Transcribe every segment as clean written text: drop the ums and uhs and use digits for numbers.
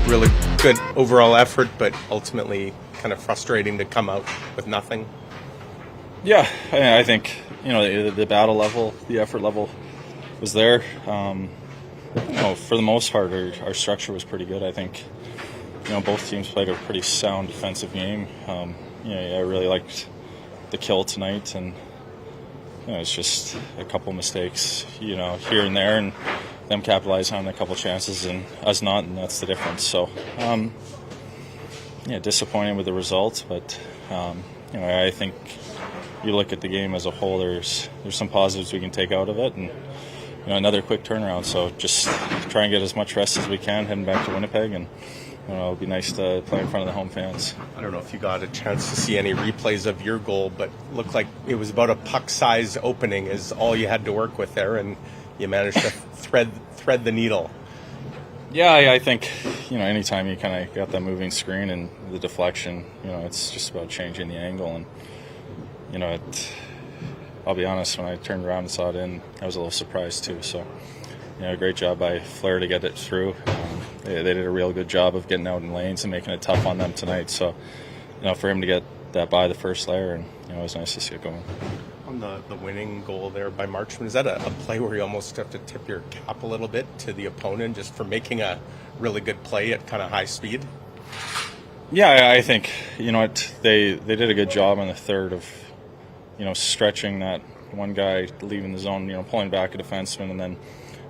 really good overall effort, but ultimately kind of frustrating to come out with nothing. Yeah, I think the battle level, the effort level was there. For the most part, our structure was pretty good. I think both teams played a pretty sound defensive game. I really liked the kill tonight, and it's just a couple mistakes, here and there, and them capitalizing on a couple chances and us not, and that's the difference. So, disappointed with the results, but I think you look at the game as a whole. There's some positives we can take out of it, and another quick turnaround. So just try and get as much rest as we can heading back to Winnipeg, and it'll be nice to play in front of the home fans. I don't know if you got a chance to see any replays of your goal, but it looked like it was about a puck-size opening is all you had to work with there, and you managed to thread the needle. Yeah, I think anytime you kind of got that moving screen and the deflection, it's just about changing the angle, and I'll be honest, when I turned around and saw it in, I was a little surprised too. So, great job by Flair to get it through. They did a real good job of getting out in lanes and making it tough on them tonight. So, for him to get that by the first layer, and it was nice to see it going. On the winning goal there by Marchman, is that a play where you almost have to tip your cap a little bit to the opponent just for making a really good play at kind of high speed? Yeah, I think they did a good job in the third of stretching that one guy leaving the zone, pulling back a defenseman and then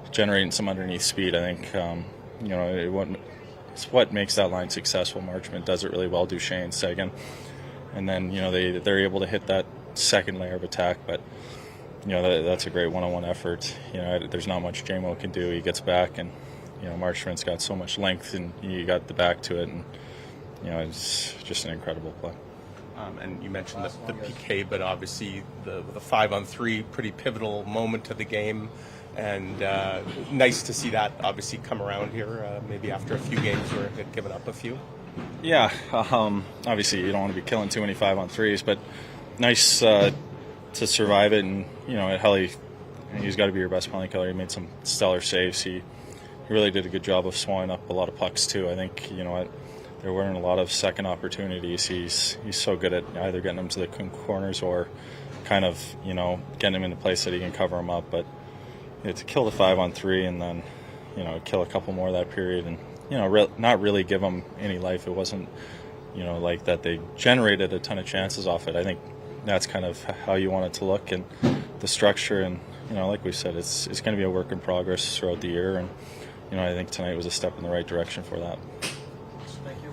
generating some underneath speed. I think it's what makes that line successful. Marchman does it really well. Duchesne, Seguin, and then they're able to hit that second layer of attack. But that's a great one-on-one effort. There's not much JMO can do. He gets back, and Marchman's got so much length, and you got the back to it, and it's just an incredible play. And you mentioned the PK, but obviously the 5-on-3, pretty pivotal moment to the game, and nice to see that obviously come around here, maybe after a few games where it had given up a few. Yeah, obviously you don't want to be killing too many 5-on-3s, but nice to survive it, and he's got to be your best penalty killer. He made some stellar saves. He really did a good job of swallowing up a lot of pucks too. I think there weren't a lot of second opportunities. He's so good at either getting them to the corners or kind of getting him in a place that he can cover them up. But to kill the 5-on-3 and then kill a couple more that period, and not really give them any life. It wasn't like that they generated a ton of chances off it. I think that's kind of how you want it to look, and the structure, and like we said, it's going to be a work in progress throughout the year, and I think tonight was a step in the right direction for that. Thank you.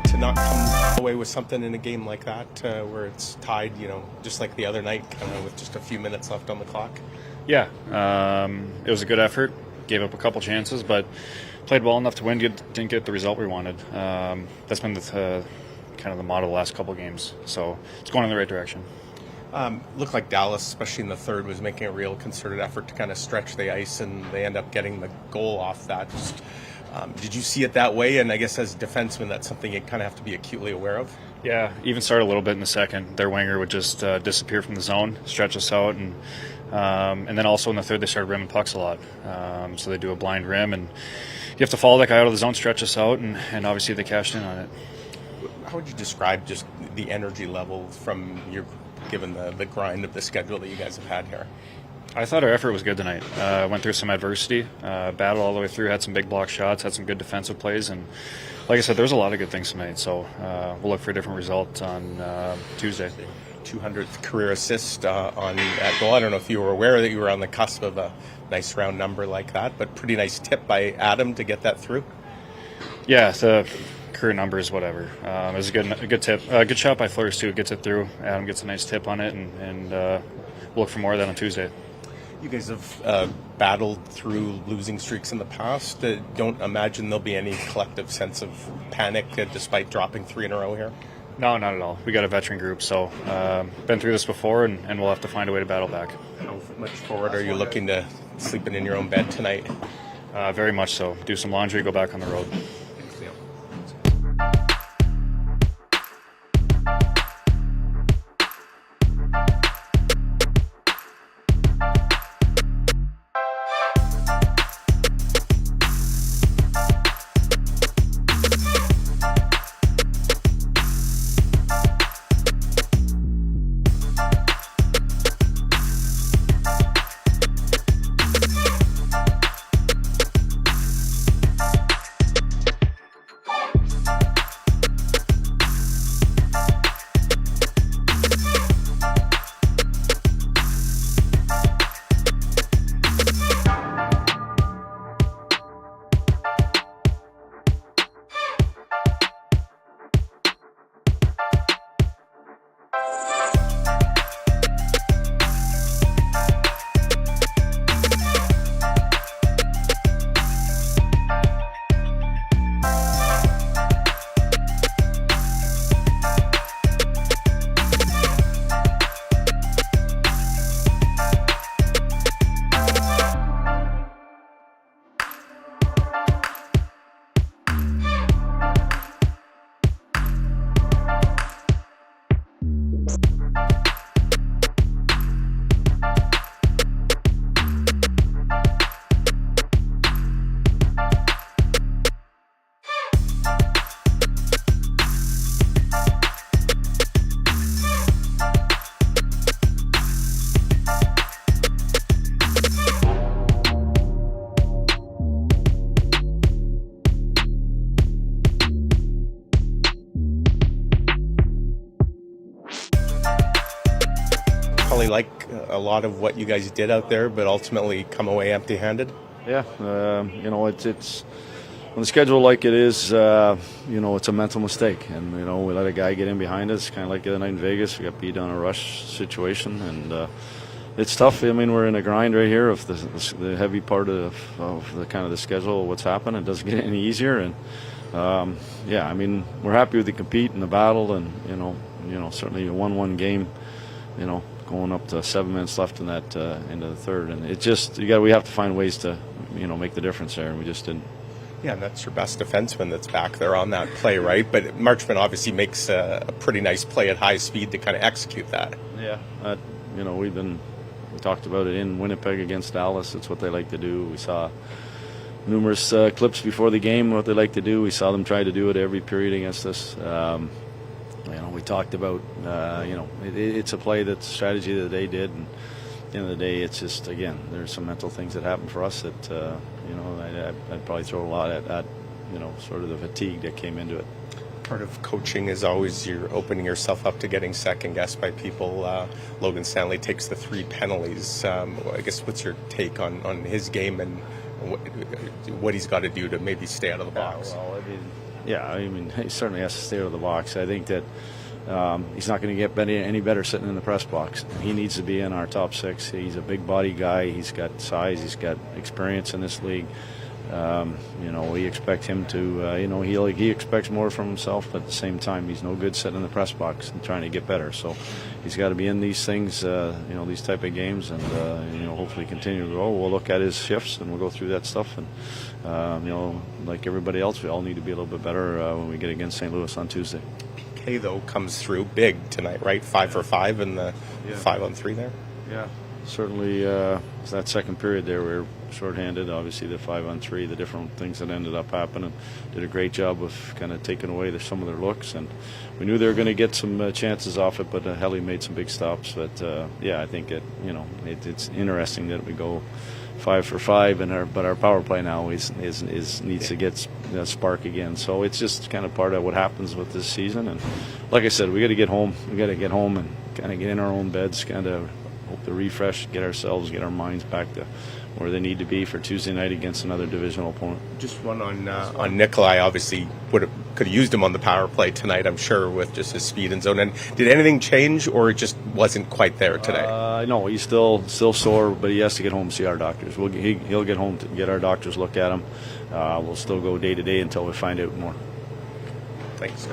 To not come away with something in a game like that where it's tied, just like the other night, kind of with just a few minutes left on the clock? Yeah, it was a good effort. Gave up a couple chances, but played well enough to win. Didn't get the result we wanted. That's been kind of the motto the last couple games. So it's going in the right direction. Looked like Dallas, especially in the third, was making a real concerted effort to kind of stretch the ice, and they end up getting the goal off that. Did you see it that way? And I guess as a defenseman, that's something you kind of have to be acutely aware of. Yeah, even started a little bit in the second. Their winger would just disappear from the zone, stretch us out, and then also in the third they started rimming pucks a lot. So they do a blind rim, and you have to follow that guy out of the zone, stretch us out, and obviously they cashed in on it. How would you describe just the energy level from given the grind of the schedule that you guys have had here? I thought our effort was good tonight. Went through some adversity, battled all the way through, had some big block shots, had some good defensive plays, and like I said, there's a lot of good things tonight. So we'll look for a different result on Tuesday. 200th career assist on that goal. I don't know if you were aware that you were on the cusp of a nice round number like that, but pretty nice tip by Adam to get that through. Yeah, the career numbers, whatever. It was a good tip. Good shot by Flores too. Gets it through. Adam gets a nice tip on it, and we'll look for more of that on Tuesday. You guys have battled through losing streaks in the past. Don't imagine there'll be any collective sense of panic despite dropping 3 in a row here? No, not at all. We got a veteran group, so been through this before, and we'll have to find a way to battle back. How much forward are you looking to sleeping in your own bed tonight? Very much so. Do some laundry, go back on the road. Probably like a lot of what you guys did out there, but ultimately come away empty-handed. Yeah, it's on the schedule like it is. It's a mental mistake, and we let a guy get in behind us, kind of like the other night in Vegas. We got beat on a rush situation, and it's tough. I mean, we're in a grind right here of the heavy part of the kind of the schedule. What's happened? It doesn't get any easier, and I mean, we're happy with the compete and the battle, and certainly a 1-1 game. Going up to 7 minutes left in that into the third, and it just we have to find ways to make the difference there, and we just didn't. Yeah, and that's your best defenseman that's back there on that play, right? But Marchman obviously makes a pretty nice play at high speed to kind of execute that. Yeah, we talked about it in Winnipeg against Dallas. It's what they like to do. We saw numerous clips before the game what they like to do. We saw them try to do it every period against us. We talked about, it's a play that's a strategy that they did, and at the end of the day, it's just, again, there's some mental things that happen for us that, I'd probably throw a lot at sort of the fatigue that came into it. Part of coaching is always you're opening yourself up to getting second-guessed by people. Logan Stanley takes the 3 penalties. I guess what's your take on his game and what he's got to do to maybe stay out of the box? He certainly has to stay out of the box. I think that he's not going to get any better sitting in the press box. He needs to be in our top 6. He's a big body guy. He's got size. He's got experience in this league. We expect him to, he expects more from himself, but at the same time, he's no good sitting in the press box and trying to get better. So he's got to be in these things, these type of games, and, hopefully continue to grow. We'll look at his shifts and we'll go through that stuff. And, like everybody else, we all need to be a little bit better when we get against St. Louis on Tuesday. PK, though, comes through big tonight, right? 5 for 5 in the 5-on-3 there. Yeah. certainly that second period there, we were shorthanded. Obviously, the 5-on-3, the different things that ended up happening, did a great job of kind of taking away some of their looks, and we knew they were going to get some chances off it. But Helly made some big stops. But I think it's interesting that we go 5 for 5, but our power play now needs to get that spark again. So it's just kind of part of what happens with this season. And like I said, we got to get home. We got to get home and kind of get in our own beds, kind of hope to refresh, get our minds back to where they need to be for Tuesday night against another divisional opponent. Just one on Nikolai. Obviously, could have used him on the power play tonight, I'm sure, with just his speed and zone. And did anything change, or it just wasn't quite there today? No, he's still sore, but he has to get home and see our doctors. He'll get home to get our doctors look at him. We'll still go day to day until we find out more. Thanks.